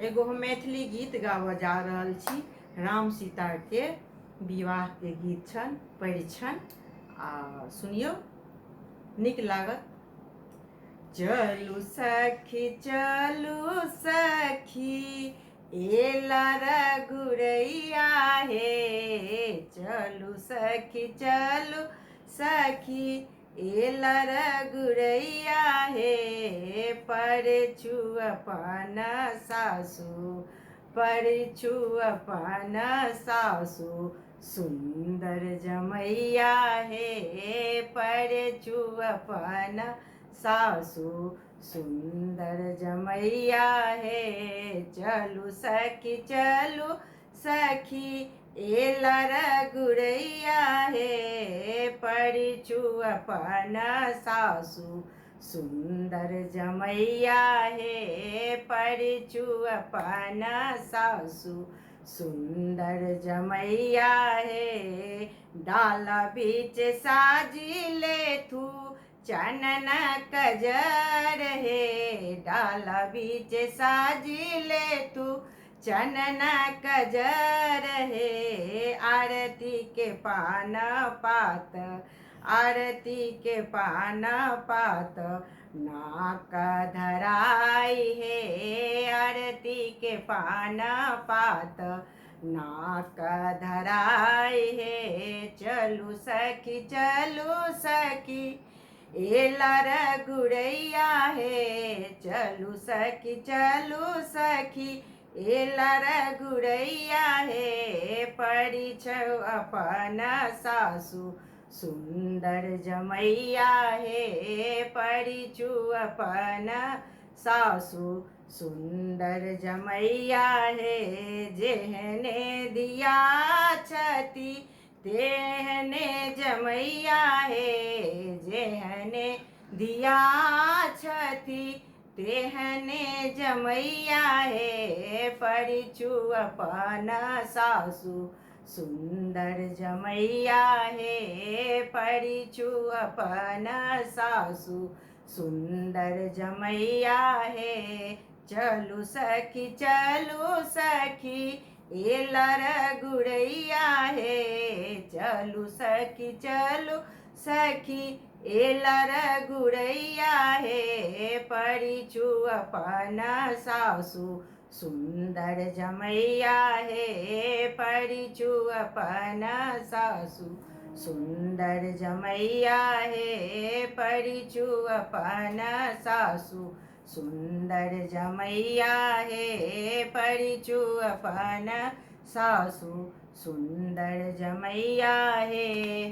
एगो हम मैथिली गीत गाबऽ जा रहल छी। राम सीता के विवाह के गीत छन, पढ़ि छन आ सुनियो, निक लागत। चलू सखी चलू सखी एला रघुरैया हे, चलू सखी चलू सखी एला रघुरैया हे, परछु अपन सासु परछु अपन सासु सुंदर जमैया हे, परछु अपन सासु सुंदर जमैया हे। चलू सखी चलू सखी एला रघुरैया हे, परछु अपन सासु सुंदर जमैया हे, परछु अपन सासु सुंदर जमैया हे। डाला बीच साजिले थू चनन कजर हे, डाला बीच साजिले तू चनन कजर हे। आरती के पान पात आरती के पान पात नाक धराई हे, आरती के पान पात नाक धराई हे। चलू सखी चलू सखी एला रघुरैया हे, चलू सखी चलू सखी एला रघुरैया हे, परिछौ अपन सासु सुंदर जमैया हे, परिछु अपन सासु सुंदर जमैया हे। जेहने दिया छती तेहने जमैया हे, जेहने दिया छती तेहने जमैया हे, परिछु अपन सासु सुंदर जमैया हे, परिछु अपन सासु सुंदर जमैया हे। चलू सखी चलू सखी एला रघुरैया हे, चलू सखी चलू सखी एला रघुरैया हे, परिछु अपन सासु सुंदर जमैया हे, परिछु अपन सासु सुंदर जमैया हे, परिछु अपन सासु सुंदर जमैया हे, परिछु अपन सासु सुंदर जमैया हे।